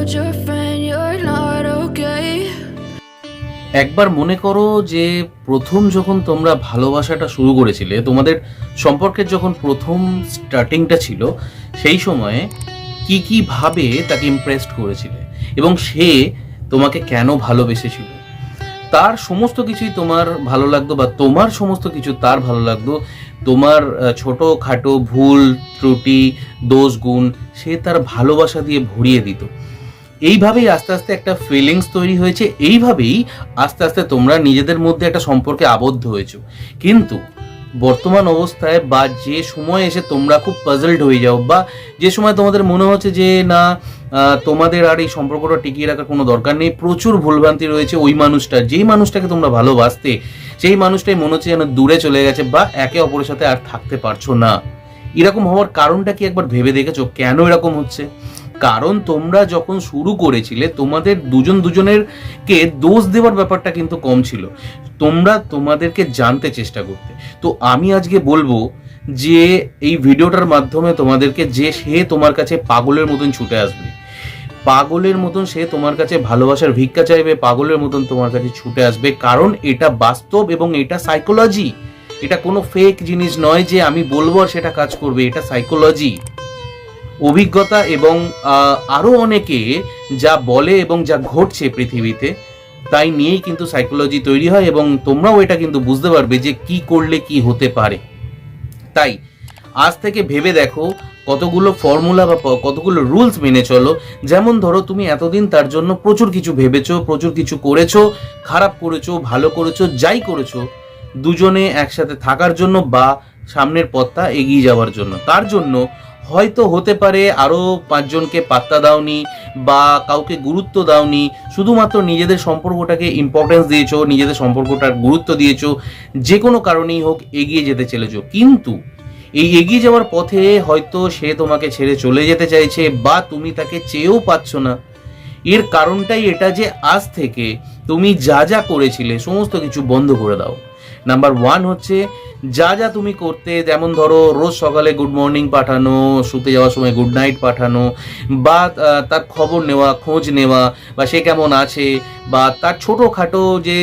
told your friend you're not okay. একবার মনে করো যে প্রথম যখন তোমরা ভালোবাসাটা শুরু করেছিলে, তোমাদের সম্পর্কের যখন প্রথম স্টার্টিংটা ছিল, সেই সময়ে কি কি ভাবে তাকে ইমপ্রেসড করেছিলে এবং সে তোমাকে কেন ভালোবেসেছিল, তার সমস্ত কিছুই তোমার ভালো লাগতো বা তোমার সমস্ত কিছু তার ভালো লাগতো। তোমার ছোট খাটো ভুল ত্রুটি দোষ গুণ সে তার ভালোবাসা দিয়ে ভরিয়ে দিত। এইভাবেই আস্তে আস্তে একটা ফিলিংস তৈরি হয়েছে, এইভাবেই আস্তে আস্তে তোমরা নিজেদের মধ্যে একটা সম্পর্কে আবদ্ধ হয়েছো। কিন্তু বর্তমান অবস্থায় বা যে সময় এসে তোমরা খুব পাজলড হয়ে যাও, বা যে সময় তোমাদের মনে হচ্ছে যে না তোমাদের আর এই সম্পর্কটা টিকিয়ে রাখার কোনো দরকার নেই, প্রচুর ভুলভ্রান্তি রয়েছে, ওই মানুষটা যেই মানুষটাকে তোমরা ভালোবাসতে সেই মানুষটাই মনে হচ্ছে যেন দূরে চলে গেছে বা একে অপরের সাথে আর থাকতে পারছো না। এরকম হওয়ার কারণটা কি একবার ভেবে দেখেছো কেন এরকম হচ্ছে? কারণ তোমরা যখন শুরু করেছিলে তোমাদের দুজন দুজনের কে দোষ দেওয়ার ব্যাপারটা কিন্তু কম ছিল, তোমরা তোমাদেরকে জানতে চেষ্টা করতে। তো আমি আজকে বলবো যে এই ভিডিওটার মাধ্যমে তোমাদেরকে, যে সে তোমার কাছে পাগলের মতন ছুটে আসবে, পাগলের মতন সে তোমার কাছে ভালোবাসার ভিক্ষা চাইবে, পাগলের মতন তোমার কাছে ছুটে আসবে, কারণ এটা বাস্তব এবং এটা সাইকোলজি। এটা কোনো ফেক জিনিস নয় যে আমি বলবো আর সেটা কাজ করবে, এটা সাইকোলজি, অভিজ্ঞতা এবং আরো অনেকে যা বলে এবং যা ঘটছে পৃথিবীতে তাই নিয়েই কিন্তু সাইকোলজি তৈরি হয়, এবং তোমরাও এটা কিন্তু বুঝতে পারবে যে কি করলে কি হতে পারে। তাই আজ থেকে ভেবে দেখো, কতগুলো ফর্মুলা বা কতগুলো রুলস মেনে চলো। যেমন ধরো তুমি এতদিন তার জন্য প্রচুর কিছু ভেবেছো, প্রচুর কিছু করেছো, খারাপ করেছো ভালো করেছো যাই করেছো, দুজনে একসাথে থাকার জন্য বা সামনের পথটা এগিয়ে যাওয়ার জন্য। তার জন্য হয়তো হতে পারে আরো 5 জনকে পাত্তা দাওনি বা কাউকে গুরুত্ব দাওনি, শুধুমাত্র নিজেদের সম্পর্কটাকে ইম্পর্টেন্স দিয়েছো, নিজেদের সম্পর্কটার গুরুত্ব দিয়েছো, যে কোনো কারণেই হোক এগিয়ে যেতে চলেছো। কিন্তু এই এগিয়ে যাওয়ার পথে হয়তো সে তোমাকে ছেড়ে চলে যেতে চাইছে বা তুমি তাকে চেয়েও পাচ্ছ না। এর কারণটাই এটা যে আজ থেকে তুমি যা যা করেছিলে সমস্ত কিছু বন্ধ করে দাও। নাম্বার 1 হচ্ছে যা যা তুমি করতে, যেমন ধরো রোজ সকালে গুড মর্নিং পাঠানো, শুতে যাওয়ার সময় গুড নাইট পাঠানো, বা তার খবর নেওয়া, খোঁজ নেওয়া, বা সে কেমন আছে, বা তার ছোটোখাটো যে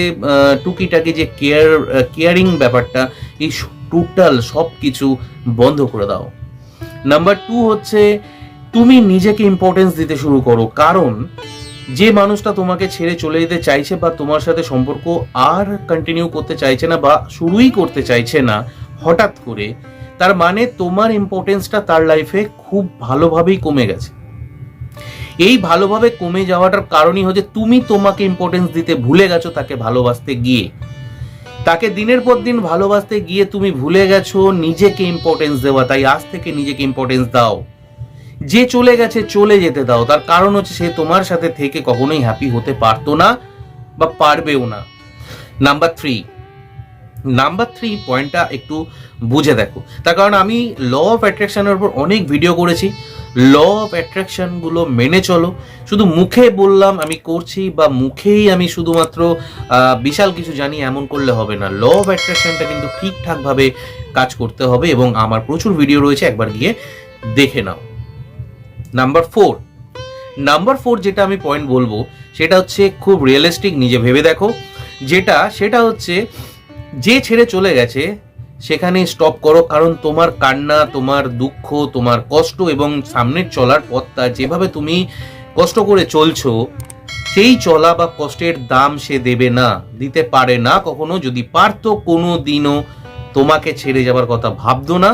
টুকিটাকি যে কেয়ারিং ব্যাপারটা, এই টোটাল সব কিছু বন্ধ করে দাও। নাম্বার 2 হচ্ছে তুমি নিজেকে ইম্পর্টেন্স দিতে শুরু করো, কারণ যে মানুষটা তোমাকে ছেড়ে চলে যেতে চাইছে বা তোমার সাথে সম্পর্ক আর কন্টিনিউ করতে চাইছে না বা শুরুই করতে চাইছে না হঠাৎ করে, তার মানে তোমার ইম্পর্টেন্সটা তার লাইফে খুব ভালোভাবেই কমে গেছে। এই ভালোভাবে কমে যাওয়াটার কারণই হচ্ছে তুমি তোমাকে ইম্পর্টেন্স দিতে ভুলে গেছো তাকে ভালোবাসতে গিয়ে। তাকে দিনের পর দিন ভালোবাসতে গিয়ে তুমি ভুলে গেছো নিজেকে ইম্পর্টেন্স দেওয়া। তাই আজ থেকে নিজেকে ইম্পর্টেন্স দাও। যে চলে গেছে চলে যেতে দাও, তার কারণ হচ্ছে সে তোমার সাথে থেকে কখনোই হ্যাপি হতে পারতো না বা পারবেও না। নাম্বার থ্রি পয়েন্টটা একটু বুঝে দেখো, তার কারণ আমি ল অফ অ্যাট্রাকশনের উপর অনেক ভিডিও করেছি। ল অফ অ্যাট্রাকশন গুলো মেনে চলো। শুধু মুখে বললাম আমি করছি বা মুখেই আমি শুধুমাত্র বিশাল কিছু জানি এমন করলে হবে না। ল অফ অ্যাট্রাকশনটা কিন্তু ঠিকঠাক ভাবে কাজ করতে হবে এবং আমার প্রচুর ভিডিও রয়েছে, একবার গিয়ে দেখে নাও। নাম্বার ফোর যেটা আমি পয়েন্ট বলবো সেটা হচ্ছে খুব রিয়েলিস্টিক, নিজে ভেবে দেখো। সেটা হচ্ছে যে ছেড়ে চলে গেছে সেখানে স্টপ করো, কারণ তোমার কান্না, তোমার দুঃখ, তোমার কষ্ট এবং সামনের চলার পথটা যেভাবে তুমি কষ্ট করে চলছো, সেই চলা বা কষ্টের দাম সে দেবে না, দিতে পারে না কখনো। যদি পারতো কোনো দিনও তোমাকে ছেড়ে যাবার কথা ভাবতো না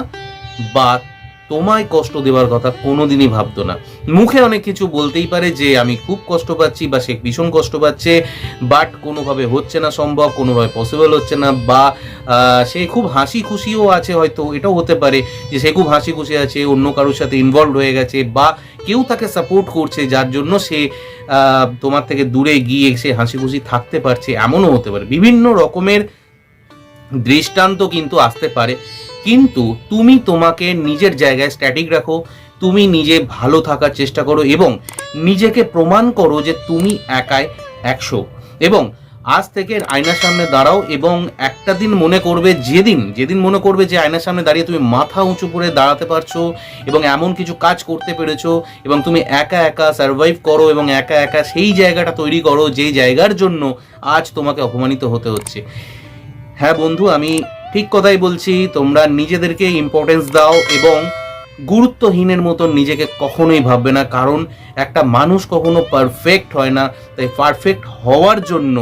বা তোমায় কষ্ট দেওয়ার কথা কোনোদিনই ভাবতো না। মুখে অনেক কিছু বলতেই পারে যে আমি খুব কষ্ট পাচ্ছি বা সে ভীষণ কষ্ট পাচ্ছে, বাট কোনোভাবে হচ্ছে না সম্ভব, কোনোভাবে পসিবল হচ্ছে না, বা সে খুব হাসি খুশিও আছে, হয়তো এটাও হতে পারে যে সে খুব হাসি খুশি আছে, অন্য কারোর সাথে ইনভলভ হয়ে গেছে বা কেউ তাকে সাপোর্ট করছে যার জন্য সে তোমার থেকে দূরে গিয়ে সে হাসি খুশি থাকতে পারছে, এমনও হতে পারে। বিভিন্ন রকমের দৃষ্টান্ত কিন্তু আসতে পারে, কিন্তু তুমি তোমাকে নিজের জায়গায় স্ট্যাটিক রাখো, তুমি নিজে ভালো থাকার চেষ্টা করো এবং নিজেকে প্রমাণ করো যে তুমি একাই 100। এবং আজ থেকে আয়নার সামনে দাঁড়াও এবং একটা দিন মনে করবে, যেদিন মনে করবে যে আয়নার সামনে দাঁড়িয়ে তুমি মাথা উঁচু করে দাঁড়াতে পারছো এবং এমন কিছু কাজ করতে পেরেছো এবং তুমি একা একা সার্ভাইভ করো এবং একা একা সেই জায়গাটা তৈরি করো যেই জায়গার জন্য আজ তোমাকে অপমানিত হতে হচ্ছে। হ্যাঁ বন্ধু, আমি ঠিক কথাই বলছি, তোমরা নিজেদেরকে ইম্পর্টেন্স দাও এবং গুরুত্বহীনের মতো নিজেকে কখনোই ভাববে না, কারণ একটা মানুষ কখনো পারফেক্ট হয় না। তাই পারফেক্ট হওয়ার জন্য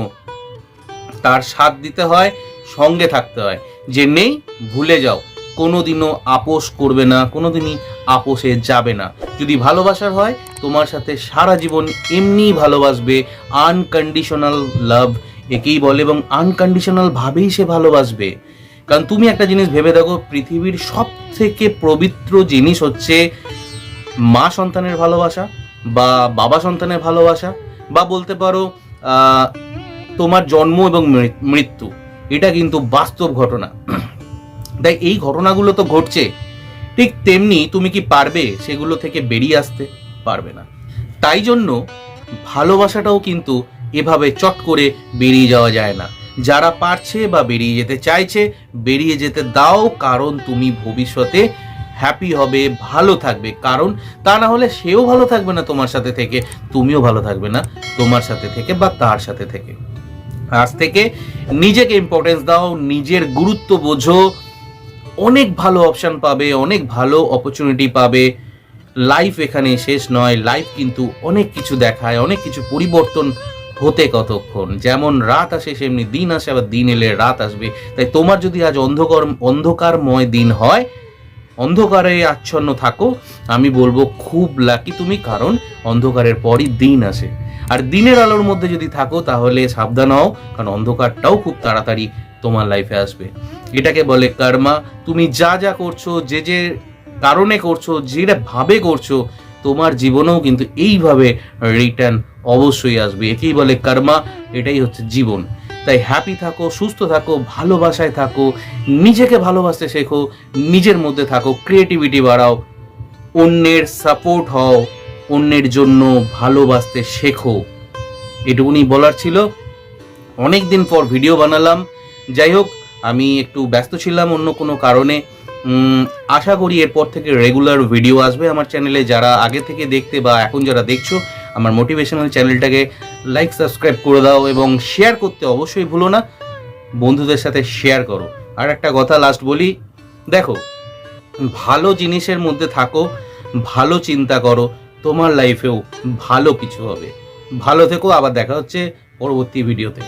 তার সাথ দিতে হয়, সঙ্গে থাকতে হয়। যে নেই ভুলে যাও, কোনোদিনও আপোষ করবে না, কোনোদিনই আপোষে যাবে না। যদি ভালোবাসার হয় তোমার সাথে সারা জীবন এমনিই ভালোবাসবে, আনকন্ডিশনাল লাভ একেই বলে, এবং আনকন্ডিশনাল ভাবেই সে ভালোবাসবে। কারণ তুমি একটা জিনিস ভেবে দেখো, পৃথিবীর সব থেকে পবিত্র জিনিস হচ্ছে মা সন্তানের ভালোবাসা বা বাবা সন্তানের ভালোবাসা, বা বলতে পারো তোমার জন্ম এবং মৃত্যু। এটা কিন্তু বাস্তব ঘটনা। তাই এই ঘটনাগুলো তো ঘটছে, ঠিক তেমনি তুমি কি পারবে সেগুলো থেকে বেরিয়ে আসতে? পারবে না। তাই জন্য ভালোবাসাটাও কিন্তু এভাবে চট করে বেরিয়ে যাওয়া যায় না। যারা পারছে বা বেরিয়ে যেতে চাইছে, বেরিয়ে যেতে দাও, কারণ তুমি ভবিষ্যতে হ্যাপি হবে, ভালো থাকবে। কারণ তা না হলে সেও ভালো থাকবে না তোমার সাথে থেকে, তুমিও ভালো থাকবে না তোমার সাথে থেকে বা তার সাথে থেকে। আজ থেকে নিজেকে ইম্পর্টেন্স দাও, নিজের গুরুত্ব বোঝো, অনেক ভালো অপশন পাবে, অনেক ভালো অপরচুনিটি পাবে। লাইফ এখানে শেষ নয়, লাইফ কিন্তু অনেক কিছু দেখায়, অনেক কিছু পরিবর্তন হতে কতক্ষণ। যেমন রাত আসে সেমনি দিন আসে, আবার দিন এলে রাত আসবে। তাই তোমার যদি আজ অন্ধকারময় দিন হয়, অন্ধকারে আচ্ছন্ন থাকো, আমি বলবো খুব লাকি তুমি, কারণ অন্ধকারের পরই দিন আসে। আর দিনের আলোর মধ্যে যদি থাকো তাহলে সাবধান হও, কারণ অন্ধকারটাও খুব তাড়াতাড়ি তোমার লাইফে আসবে। এটাকে বলে কর্মা। তুমি যা যা করছো, যে যে কারণে করছো, যেটা ভাবে করছো, তোমার জীবনেও কিন্তু এইভাবে রিটার্ন অবশ্যই আসবে। একেই বলে কর্মা, এটাই হচ্ছে জীবন। তাই হ্যাপি থাকো, সুস্থ থাকো, ভালোবাসায় থাকো, নিজেকে ভালোবাসতে শেখো, নিজের মধ্যে থাকো, ক্রিয়েটিভিটি বাড়াও, অন্যের সাপোর্ট হও, অন্যের জন্য ভালোবাসতে শেখো। এটুকুনি বলার ছিল। অনেক দিন পর ভিডিও বানালাম। যাই হোক, আমি একটু ব্যস্ত ছিলাম অন্য কোনো কারণে। আশা করি এরপর থেকে রেগুলার ভিডিও আসবে আমার চ্যানেলে। যারা আগে থেকে দেখতে বা এখন যারা দেখছো, আমার মোটিভেশনাল চ্যানেলটাকে লাইক সাবস্ক্রাইব করে দাও এবং শেয়ার করতে অবশ্যই ভুলো না। বন্ধুদের সাথে শেয়ার করো। আর একটা কথা লাস্ট বলি, দেখো, ভালো জিনিসের মধ্যে থাকো, ভালো চিন্তা করো, তোমার লাইফেও ভালো কিছু হবে। ভালো থেকো, আবার দেখা হচ্ছে পরবর্তী ভিডিওতে।